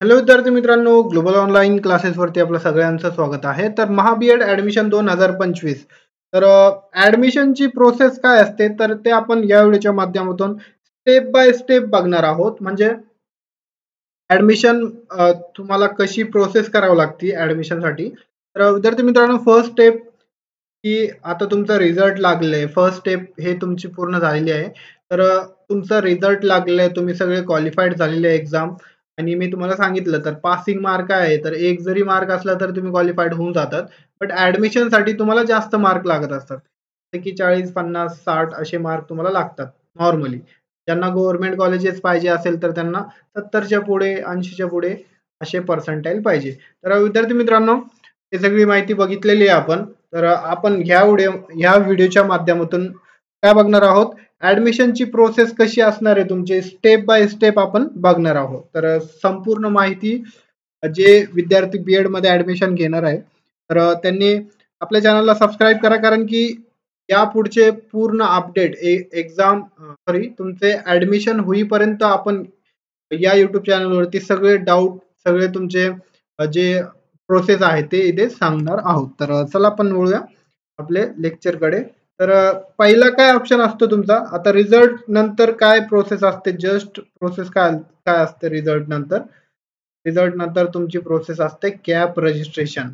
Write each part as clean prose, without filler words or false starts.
Hello विद्यार्थी मित्रांनो, global online क्लासेसवरती आपलं सगळ्यांचं स्वागत आहे. तर महाबीएड ॲडमिशन 2025 तर ॲडमिशनची प्रोसेस काय असते तर ते आपण या व्हिडिओच्या माध्यमातून स्टेप बाय स्टेप बघणार आहोत. म्हणजे ॲडमिशन तुम्हाला कशी प्रोसेस करावी लागते ॲडमिशनसाठी. तर विद्यार्थी मित्रांनो, फर्स्ट स्टेप की आता तुमचा रिझल्ट लागले, फर्स्ट स्टेप हे तुमची पूर्ण झालेली आहे. तर तुमचा रिझल्ट लागलाय, तुम्ही सगळे क्वालिफाईड झालेले आहे एक्झाम आणि मी तुम्हाला सांगितलं तर पासिंग मार्क आहे, तर एक जरी मार्क असला तर तुम्ही क्वालिफाईड होऊन जातात. बट ॲडमिशनसाठी तुम्हाला जास्त मार्क लागत असतात. जसे की 40, 50, 60 असे मार्क तुम्हाला लागतात नॉर्मली. ज्यांना गव्हर्नमेंट कॉलेजेस पाहिजे असेल तर त्यांना 70च्या पुढे, 80च्या पुढे असे पर्सेंटाइल पाहिजे. तर विद्यार्थी मित्रांनो, हे सगळी माहिती बघितलेली आहे आपण. तर आपण ह्या व्हिडिओच्या माध्यमातून काय बघणार आहोत, ऍडमिशनची प्रोसेस कशी असणार आहे तुमची स्टेप बाय स्टेप आपण बघणार आहोत. तर संपूर्ण माहिती जे विद्यार्थी बीएड मध्ये ऍडमिशन घेणार आहे तर त्यांनी आपल्या चॅनलला सबस्क्राईब करा, कारण की या पुढचे पूर्ण अपडेट एक्झाम तुमचे ऍडमिशन होईपर्यंत आपण या युट्यूब चॅनलवरती सगळे डाऊट, सगळे तुमचे जे प्रोसेस आहे ते इथे सांगणार आहोत. तर चला आपण वळूया आपले लेक्चरकडे. तर पहिला काय ऑप्शन असतो तुमचा, आता रिझल्ट नंतर काय प्रोसेस असते, जस्ट प्रोसेस काय काय असते रिझल्ट नंतर. रिझल्ट नंतर तुमची प्रोसेस असते कॅप रजिस्ट्रेशन.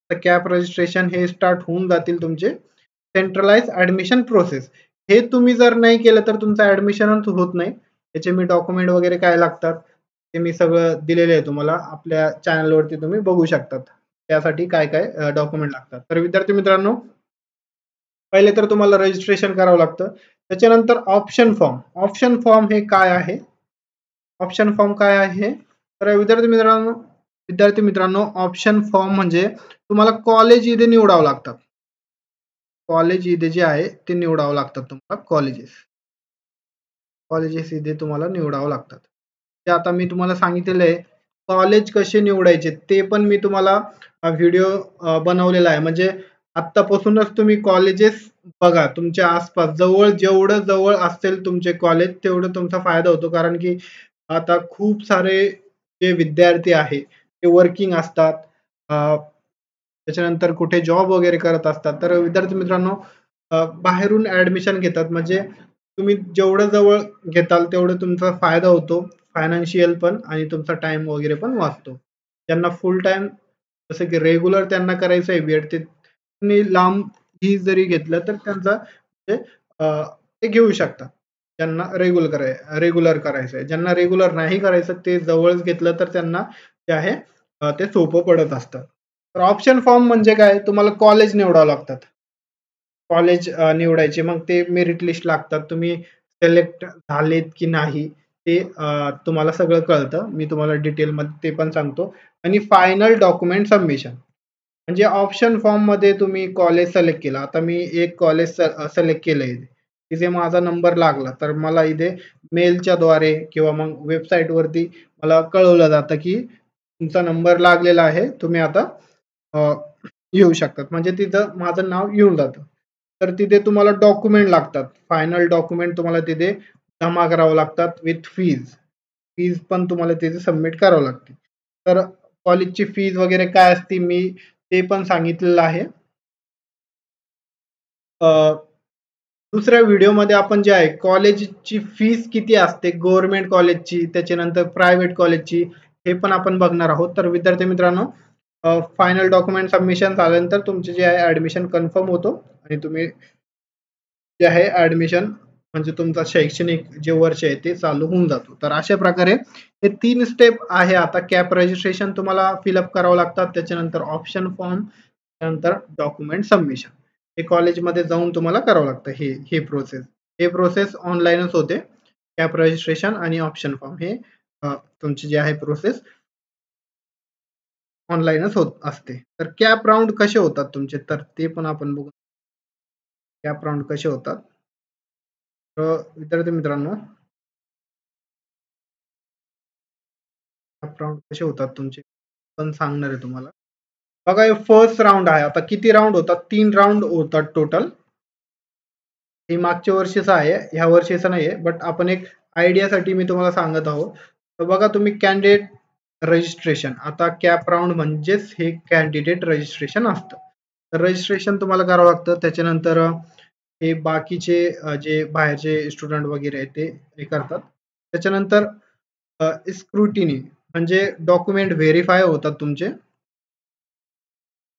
तर कॅप रजिस्ट्रेशन हे स्टार्ट होऊन जातील तुमचे सेंट्रलाइज ऍडमिशन प्रोसेस. हे तुम्ही जर नाही केलं तर तुमचं ऍडमिशनच होत नाही. त्याचे मी डॉक्युमेंट वगैरे काय लागतात ते मी सगळं दिलेले आहे तुम्हाला, आपल्या चॅनलवरती तुम्ही बघू शकतात त्यासाठी काय काय डॉक्युमेंट लागतात. तर विद्यार्थी मित्रांनो, पहिले तर तुम्हाला रजिस्ट्रेशन करावं लागतं. त्याच्यानंतर ऑप्शन फॉर्म हे काय आहे, ऑप्शन फॉर्म काय आहे, तर विद्यार्थी मित्रांनो ऑप्शन फॉर्म म्हणजे तुम्हाला कॉलेज इथे निवडावं लागतात. कॉलेज इथे जे आहे ते निवडावं लागतात तुम्हाला. कॉलेजेस इथे तुम्हाला निवडावं लागतात. ते आता मी तुम्हाला सांगितलेलं आहे कॉलेज कसे निवडायचे, ते पण मी तुम्हाला व्हिडिओ बनवलेला आहे. म्हणजे आत्तापासूनच तुम्ही कॉलेजेस बघा तुमच्या आसपास, जेवढं जवळ असेल तुमचे कॉलेज तेवढं तुमचा फायदा होतो. कारण की आता खूप सारे जे विद्यार्थी आहे ते वर्किंग असतात, त्याच्यानंतर कुठे जॉब वगैरे करत असतात. तर विद्यार्थी मित्रांनो, बाहेरून ऍडमिशन घेतात. म्हणजे तुम्ही जेवढं जवळ घेताल तेवढं तुमचा फायदा होतो, फायनान्शियल पण आणि तुमचा टाइम वगैरे पण वाचतो. ज्यांना फुल टाइम जसं की रेग्युलर त्यांना करायचं आहे बीएड, ते तुम्ही लांब ही जरी घेतलं तर त्यांचा म्हणजे ते घेऊ शकतात. ज्यांना रेग्युलर करायचं आहे, ज्यांना रेग्युलर नाही करायचं ते जवळच घेतलं तर त्यांना जे आहे ते सोपं पडत असतं. तर ऑप्शन फॉर्म म्हणजे काय, तुम्हाला कॉलेज निवडावं लागतात. कॉलेज निवडायचे, मग ते मेरिट लिस्ट लागतात. तुम्ही सिलेक्ट झालेत की नाही ते तुम्हाला सगळं कळतं. मी तुम्हाला डिटेलमध्ये ते पण सांगतो. आणि फायनल डॉक्युमेंट सबमिशन म्हणजे ऑप्शन फॉर्ममध्ये तुम्ही कॉलेज सिलेक्ट केलं. आता मी एक कॉलेज सिलेक्ट केलं इथे. तिथे माझा नंबर लागला तर मला इथे मेलच्या द्वारे किंवा मग वेबसाईटवरती मला कळवलं जातं की तुमचा नंबर लागलेला आहे, तुम्ही आता येऊ शकतात. म्हणजे तिथं माझं नाव येऊन जातं. तर तिथे तुम्हाला डॉक्युमेंट लागतात. फायनल डॉक्युमेंट तुम्हाला तिथे जमा करावं लागतात विथ फीज. फीज पण तुम्हाला तिथे सबमिट करावं लागते. तर कॉलेजची फीज वगैरे काय असते मी ते पण सांगितलेलं आहे. दुसऱ्या व्हिडिओमध्ये आपण जे आहे कॉलेजची फीस किती असते, गव्हर्नमेंट कॉलेजची, त्याच्यानंतर प्रायव्हेट कॉलेजची, हे पण आपण बघणार आहोत. तर विद्यार्थी मित्रांनो, फायनल डॉक्युमेंट सबमिशन झाल्यानंतर तुमचे जे आहे ऍडमिशन कन्फर्म होतो आणि तुम्ही जे आहे ऍडमिशन म्हणजे तुमचा शैक्षणिक जे वर्ष आहे ते चालू होऊन जातो. तर अशा प्रकारे हे 3 स्टेप आहे. आता कॅप रजिस्ट्रेशन तुम्हाला फिलअप करावं लागतात, त्याच्यानंतर ऑप्शन फॉर्म, त्यानंतर डॉक्युमेंट सबमिशन. हे कॉलेजमध्ये जाऊन तुम्हाला करावं लागतं. हे प्रोसेस ऑनलाईनच होते. कॅप रजिस्ट्रेशन आणि ऑप्शन फॉर्म हे तुमची जी आहे प्रोसेस ऑनलाईनच होत असते. तर कॅप राउंड कसे होतात तुमचे, तर ते पण आपण बघू. कॅप राउंड कसे होतात, तर विद्यार्थी मित्रांनो, कॅप राउंड कसे होतात तुमचे पण सांगणार आहे तुम्हाला. बघा, हे फर्स्ट राउंड आहे. आता किती राउंड होतात, 3 राउंड होतात टोटल. हे मागच्या वर्षीचं आहे, ह्या वर्षीचं नाहीये. बट आपण एक आयडियासाठी मी तुम्हाला सांगत आहोत. तर बघा, तुम्ही कॅन्डिडेट रजिस्ट्रेशन. आता कॅप राउंड म्हणजेच हे कॅन्डिडेट रजिस्ट्रेशन असतं. तर रजिस्ट्रेशन तुम्हाला करावं लागतं. त्याच्यानंतर हे बाकीचे जे बाहेरचे स्टुडंट वगैरे आहेत ते हे करतात. त्याच्यानंतर स्क्रुटिनी म्हणजे डॉक्युमेंट व्हेरिफाय होतात तुमचे.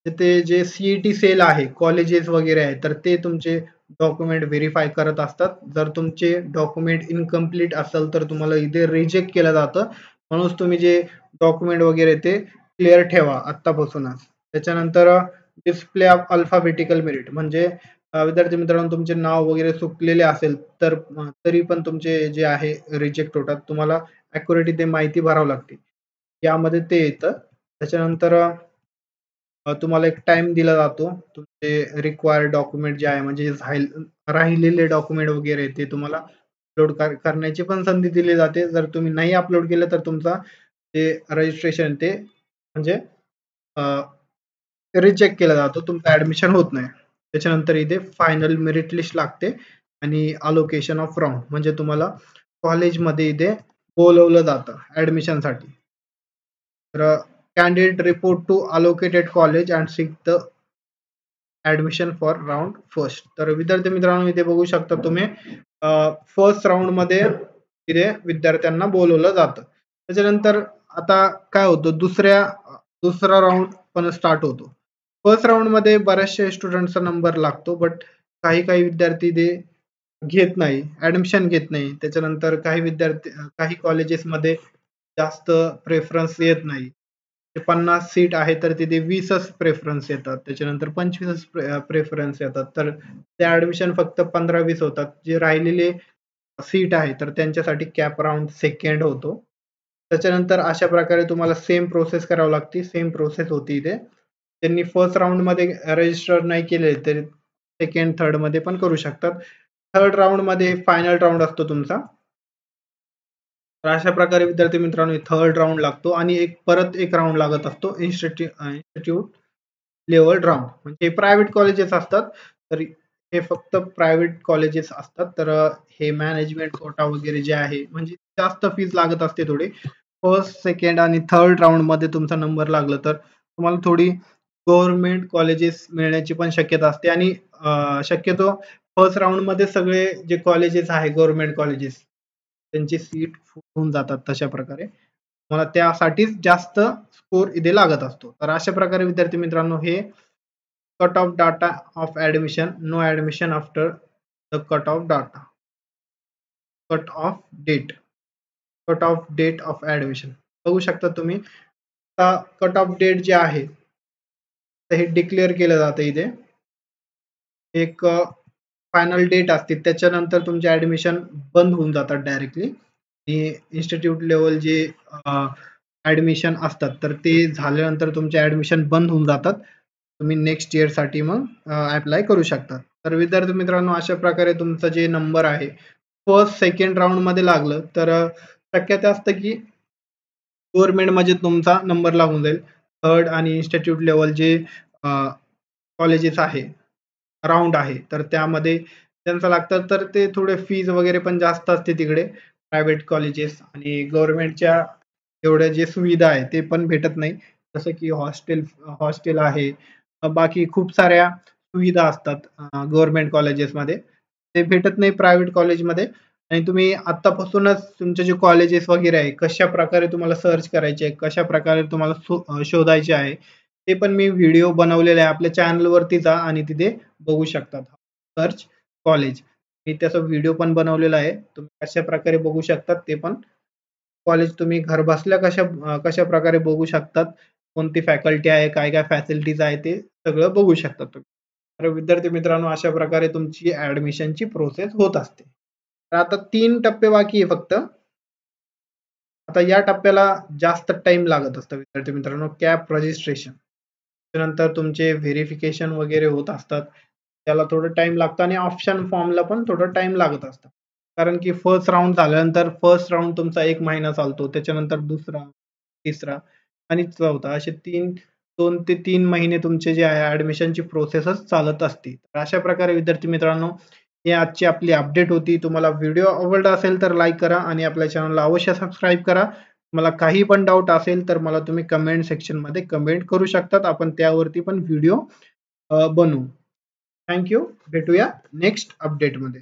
ते जे CET सेल आहे, कॉलेजेस वगैरे आहे, तर ते तुमचे डॉक्युमेंट व्हेरिफाय करत असतात. जर तुमचे डॉक्युमेंट इनकम्प्लीट असेल तर तुम्हाला इथे रिजेक्ट केलं जातं. म्हणूनच तुम्ही जे डॉक्युमेंट वगैरे ते क्लिअर ठेवा आत्तापासूनच. त्याच्यानंतर डिस्प्ले ऑफ अल्फाबेटिकल मेरिट म्हणजे विद्यार्थी मित्रांनो तुमचे नाव वगैरे चुकलेले असेल तर तरी पण तुमचे जे आहे रिजेक्ट होतात. तुम्हाला ॲक्युरेट इथे माहिती भरावी लागते. यामध्ये ते येतं. त्याच्यानंतर तुम्हाला एक टाइम दिला जातो. तुमचे रिक्वायर्ड डॉक्युमेंट जे आहे म्हणजे राहिलेले डॉक्युमेंट वगैरे ते तुम्हाला अपलोड करण्याची पण संधी दिली जाते. जर तुम्ही नाही अपलोड केलं तर तुमचा ते रजिस्ट्रेशन ते म्हणजे रिजेक्ट केला जातो. तुमचं ॲडमिशन होत नाही. त्याच्यानंतर इथे फायनल मेरिट लिस्ट लागते आणि अलोकेशन ऑफ राउंड म्हणजे तुम्हाला कॉलेजमध्ये इथे बोलवलं जातं ॲडमिशनसाठी. तर candidate report to allocated college and seek the admission for round first. तर विद्यार्थी मित्रांनो इथे बघू शकता तुम्ही फर्स्ट राउंडमध्ये इथे विद्यार्थ्यांना बोलवलं जातं. त्याच्यानंतर आता काय होतं दुसरा राउंड पण स्टार्ट होतो. फर्स्ट राउंडमध्ये बऱ्याचशा स्टुडंटचा नंबर लागतो, बट काही विद्यार्थी ते घेत नाही, ॲडमिशन घेत नाही. त्याच्यानंतर काही कॉलेजेसमध्ये जास्त प्रेफरन्स येत नाही. 50 सीट आहे तर तिथे 20च प्रेफरन्स येतात. त्याच्यानंतर 25च प्रेफरन्स येतात. तर ते ॲडमिशन फक्त 15-20 होतात. जे राहिलेले सीट आहे तर त्यांच्यासाठी कॅप राउंड सेकंड होतो. त्याच्यानंतर अशा प्रकारे तुम्हाला सेम प्रोसेस करावी लागते. सेम प्रोसेस होती इथे. त्यांनी फर्स्ट राउंडमध्ये रजिस्टर नाही केले तर सेकंड, थर्डमध्ये पण करू शकतात. थर्ड राउंडमध्ये फायनल राउंड असतो तुमचा. तर अशा प्रकारे विद्यार्थी मित्रांनो थर्ड राउंड लागतो आणि परत एक राउंड लागत असतो इन्स्टिट्यूट लेवल राउंड. म्हणजे प्रायव्हेट कॉलेजेस असतात. तर हे फक्त प्रायव्हेट कॉलेजेस असतात. तर हे मॅनेजमेंट कोटा वगैरे जे आहे म्हणजे जास्त फीज लागत असते थोडी. फर्स्ट, सेकंड आणि थर्ड राउंडमध्ये तुमचा नंबर लागला तर तुम्हाला थोडी गव्हर्नमेंट कॉलेजेस मिळण्याची पण शक्यता असते आणि शक्यतो फर्स्ट राउंडमध्ये सगळे जे कॉलेजेस आहे गव्हर्नमेंट कॉलेजेस त्यांची सीट फुल होऊन जातात तशा प्रकारे. मला त्यासाठीच जास्त स्कोर इथे लागत असतो. तर अशा प्रकारे विद्यार्थी मित्रांनो हे cut off data of admission, no admission after the cut off data, cut off date, cut off date of admission. बघू शकता तुम्ही आता कट ऑफ डेट जे आहे तर हे डिक्लेअर केलं जातं इथे. एक फायनल डेट असते त्याच्यानंतर तुमचे ॲडमिशन बंद होऊन जातात डायरेक्टली. आणि इन्स्टिट्यूट लेवल जे ॲडमिशन असतात तर ते झाल्यानंतर तुमचे ॲडमिशन बंद होऊन जातात. तुम्ही नेक्स्ट इयरसाठी मग ॲप्लाय करू शकता. तर विद्यार्थी मित्रांनो अशा प्रकारे तुमचा जे नंबर आहे फर्स्ट, सेकंड राउंडमध्ये लागलं तर शक्यता असतं की गव्हर्नमेंटमध्ये तुमचा नंबर लागून जाईल. थर्ड आणि इन्स्टिट्यूट लेवल जे कॉलेजेस आहे, राउंड आहे, तर त्यामध्ये त्यांचं लागतं तर ते थोडे फीज वगैरे पण जास्त असते तिकडे प्रायव्हेट कॉलेजेस आणि गव्हर्नमेंटच्या एवढ्या जे सुविधा आहे ते पण भेटत नाही. जसं की हॉस्टेल आहे. बाकी खूप साऱ्या सुविधा असतात गव्हर्नमेंट कॉलेजेसमध्ये. ते भेटत नाही प्रायव्हेट कॉलेजमध्ये आणि तुम्ही आत्तापासूनच तुमचे जे कॉलेजेस वगैरे आहे, कशाप्रकारे तुम्हाला सर्च करायचे आहे, कशाप्रकारे तुम्हाला शोधायचे आहे, ते पण मी व्हिडिओ बनवलेले आहे. आपल्या चॅनलवरती जा आणि तिथे बघू शकतात. Search college. मी त्याचा व्हिडिओ पण बनवलेला आहे. तुम्ही कशाप्रकारे बघू शकतात ते पण. कॉलेज तुम्ही घरबसल्या कशाप्रकारे बघू शकतात. कोणती फॅकल्टी आहे, काय-काय फॅसिलिटीज आहे ते सगळं बघू शकता तुम्ही. तर विद्यार्थी मित्रांनो अशा प्रकारे तुमची ॲडमिशनची प्रोसेस होत असते. तर आता 3 टप्पे बाकी आहे फक्त. आता या टप्प्याला जास्त टाईम लागत असतं विद्यार्थी मित्रांनो. Cap registration. त्यानंतर तुमचे व्हेरिफिकेशन वगैरे होत असतात. त्याला थोडं टाईम लागतं आणि ऑप्शन फॉर्मला पण थोडं टाईम लागत असतं. कारण की फर्स्ट राउंड झाल्यानंतर फर्स्ट राउंड तुमचा 1 महिना चालतो. त्याच्यानंतर दुसरा, तिसरा आणि चौथा असे 2 ते 3 महिने तुमचे जे आहे ॲडमिशनची प्रोसेसच चालत असते. तर अशा प्रकारे विद्यार्थी मित्रांनो, ही आजची आपली अपडेट होती. तुम्हाला व्हिडिओ आवडला असेल तर लाईक करा आणि आपल्या चॅनलला अवश्य सबस्क्राईब करा. मला काही पण डाऊट असेल तर मला तुम्ही कमेंट सेक्शन मध्ये कमेंट करू शकतात. आपण त्यावरती पण व्हिडिओ बनवू. Thank you. भेटूया नेक्स्ट अपडेटमध्ये.